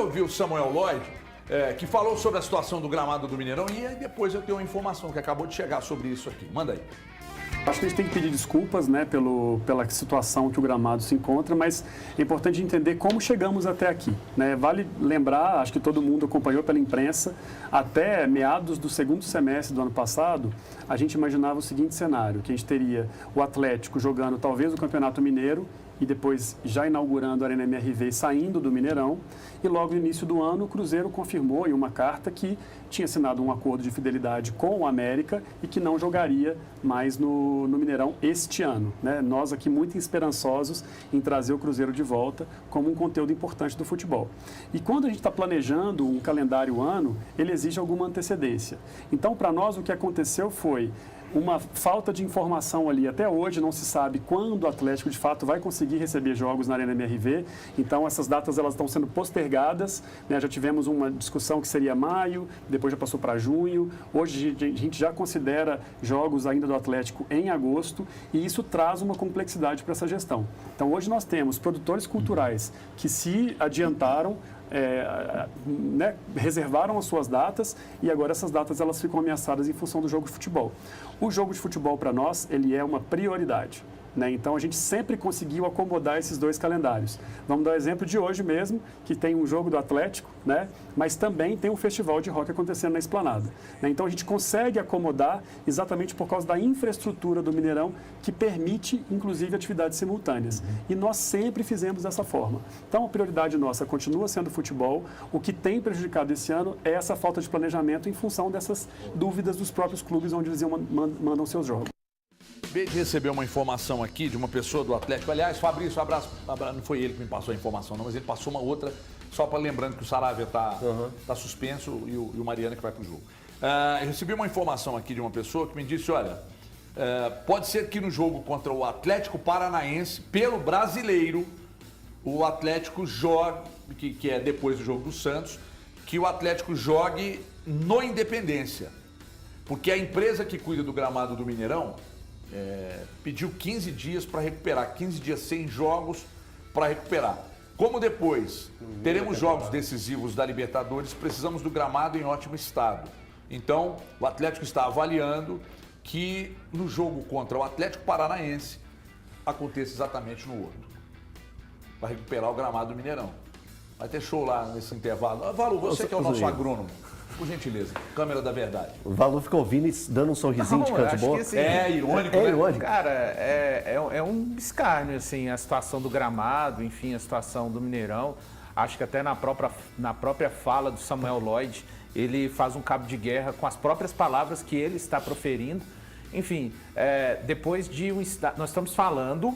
ouvir o Samuel Lloyd, que falou sobre a situação do gramado do Mineirão, e aí depois eu tenho uma informação que acabou de chegar sobre isso aqui. Manda aí. Acho que a gente tem que pedir desculpas, né, pela situação que o gramado se encontra, mas é importante entender como chegamos até aqui, né? Vale lembrar, acho que todo mundo acompanhou pela imprensa, até meados do segundo semestre do ano passado, a gente imaginava o seguinte cenário, que a gente teria o Atlético jogando talvez o Campeonato Mineiro e depois já inaugurando a Arena MRV e saindo do Mineirão. E logo no início do ano, o Cruzeiro confirmou em uma carta que tinha assinado um acordo de fidelidade com o América e que não jogaria mais no Mineirão este ano, né? Nós aqui muito esperançosos em trazer o Cruzeiro de volta como um conteúdo importante do futebol. E quando a gente está planejando um calendário ano, ele exige alguma antecedência. Então, para nós, o que aconteceu foi uma falta de informação ali. Até hoje não se sabe quando o Atlético de fato vai conseguir receber jogos na Arena MRV. Então essas datas elas estão sendo postergadas, né? Já tivemos uma discussão que seria maio, depois já passou para junho. Hoje a gente já considera jogos ainda do Atlético em agosto e isso traz uma complexidade para essa gestão. Então hoje nós temos produtores culturais que se adiantaram, né, reservaram as suas datas e agora essas datas elas ficam ameaçadas em função do jogo de futebol. O jogo de futebol para nós, ele é uma prioridade, né? Então a gente sempre conseguiu acomodar esses dois calendários. Vamos dar o exemplo de hoje mesmo, que tem um jogo do Atlético, né? Mas também tem um festival de rock acontecendo na Esplanada, né? Então a gente consegue acomodar exatamente por causa da infraestrutura do Mineirão que permite, inclusive, atividades simultâneas. E nós sempre fizemos dessa forma. Então a prioridade nossa continua sendo o futebol. O que tem prejudicado esse ano é essa falta de planejamento em função dessas dúvidas dos próprios clubes onde eles mandam seus jogos. Acabei de receber uma informação aqui de uma pessoa do Atlético. Aliás, Fabrício, abraço. Não foi ele que me passou a informação, não, mas ele passou uma outra, só para lembrando que o Saravia está suspenso e o Mariano que vai para o jogo. Eu recebi uma informação aqui de uma pessoa que me disse, olha, pode ser que no jogo contra o Atlético Paranaense, pelo brasileiro, o Atlético jogue, que é depois do jogo do Santos, que o Atlético jogue no Independência. Porque a empresa que cuida do gramado do Mineirão pediu 15 dias para recuperar, 15 dias sem jogos para recuperar. Como depois teremos jogos decisivos da Libertadores, precisamos do gramado em ótimo estado. Então, o Atlético está avaliando que no jogo contra o Atlético Paranaense aconteça exatamente no outro, para recuperar o gramado do Mineirão. Vai ter show lá nesse intervalo. Valu, você que é o nosso agrônomo. Por gentileza, câmera da verdade. O Valu fica ouvindo e dando um sorrisinho de canto bom. Assim, irônico, né? Irônico. Cara, é um escárnio, assim, a situação do gramado, enfim, a situação do Mineirão. Acho que até na própria fala do Samuel Lloyd, ele faz um cabo de guerra com as próprias palavras que ele está proferindo. Enfim, depois de nós estamos falando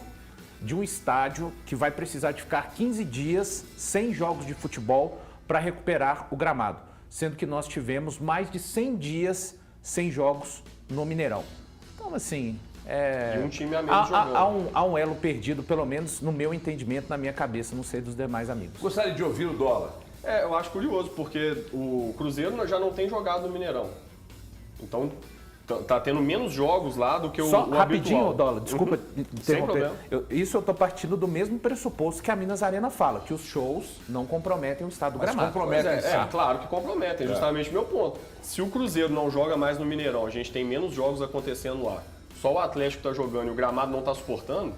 de um estádio que vai precisar de ficar 15 dias sem jogos de futebol para recuperar o gramado, sendo que nós tivemos mais de 100 dias sem jogos no Mineirão. Então, assim, E um time a menos jogando. há um elo perdido, pelo menos no meu entendimento, na minha cabeça, não sei dos demais amigos. Gostaria de ouvir o Dólar. Eu acho curioso, porque o Cruzeiro já não tem jogado no Mineirão. Então, tá tendo menos jogos lá do que o rapidinho, habitual. Dólar, desculpa interromper. problema. Eu tô partindo do mesmo pressuposto que a Minas Arena fala, que os shows não comprometem o estado do gramado. Comprometem, Claro que comprometem, justamente o meu ponto. Se o Cruzeiro não joga mais no Mineirão, a gente tem menos jogos acontecendo lá, só o Atlético tá jogando e o gramado não tá suportando,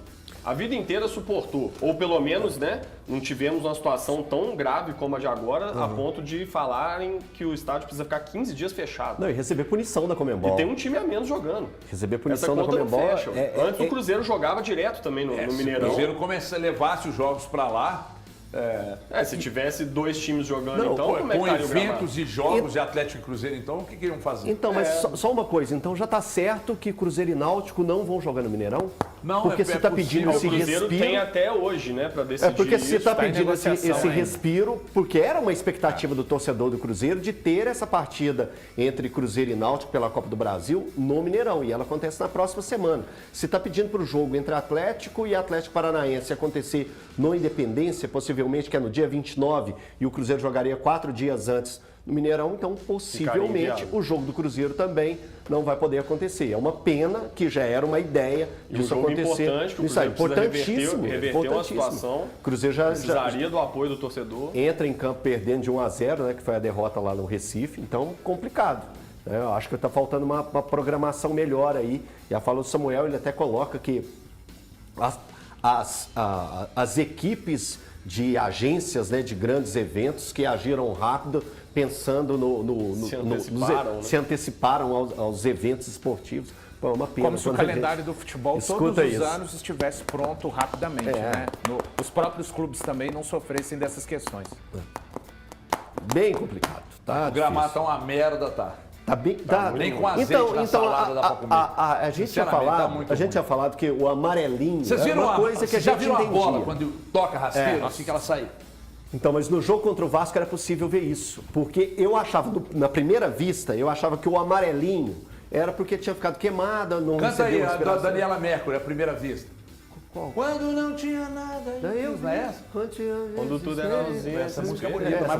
a vida inteira suportou, ou pelo menos, né, não tivemos uma situação tão grave como a de agora, a ponto de falarem que o estádio precisa ficar 15 dias fechado. Não, e receber punição da Conmebol. E tem um time a menos jogando. Receber punição da Essa conta Conmebol. não fecha. Antes o Cruzeiro jogava direto também no Se o Mineirão. Cruzeiro levasse os jogos para lá, se tivesse dois times jogando, Não, então, como é que com estaria o gramado? eventos e jogos de Atlético e Cruzeiro, então, o que iriam fazer? Então, mas só uma coisa, então já está certo que Cruzeiro e Náutico não vão jogar no Mineirão? Não, porque você está pedindo O esse Cruzeiro respiro. tem até hoje, né, para decidir. Porque você está tá em pedindo esse negociação ainda. respiro, porque era uma expectativa do torcedor do Cruzeiro de ter essa partida entre Cruzeiro e Náutico pela Copa do Brasil no Mineirão, e ela acontece na próxima semana. Você está pedindo para o jogo entre Atlético e Atlético Paranaense acontecer no Independência, possivelmente, que é no dia 29, e o Cruzeiro jogaria 4 dias antes no Mineirão, então possivelmente inviável. o jogo do Cruzeiro também não vai poder acontecer. É uma pena que já era uma ideia E disso um jogo acontecer. importante, que o Isso aí, Cruzeiro precisa importantíssimo. reverter uma importantíssimo. situação. O Cruzeiro já Precisaria do apoio do torcedor. entra em campo perdendo de 1-0, né, que foi a derrota lá no Recife, então complicado. Né? Eu acho que está faltando uma programação melhor aí. E a fala do Samuel, ele até coloca que as equipes de agências, né, de grandes eventos que agiram rápido, pensando se anteciparam aos eventos esportivos. Pô, é uma pena. Como se o calendário do futebol todos os anos estivesse pronto rapidamente, né? Os próprios clubes também não sofressem dessas questões. Bem complicado. Tá O gramado difícil. tá uma merda, tá? Tá bem, tá. Nem com azeite na salada dá pra comer. A gente tinha Sinceramente, falado, tá muito ruim. que o amarelinho Vocês era viram uma coisa que a vocês já gente viram entendia. a bola quando toca rasteiro, assim que ela sai? Então, mas no jogo contra o Vasco era possível ver isso. Porque eu achava, na primeira vista, eu achava que o amarelinho era porque tinha ficado queimada, não Canta aí, recebeu a da inspiração. Daniela Mercury, a primeira vista. Qual? Quando não tinha nada. Daí eu não é essa? Quando tudo era ausência. Essa música é bonita, mais bonita.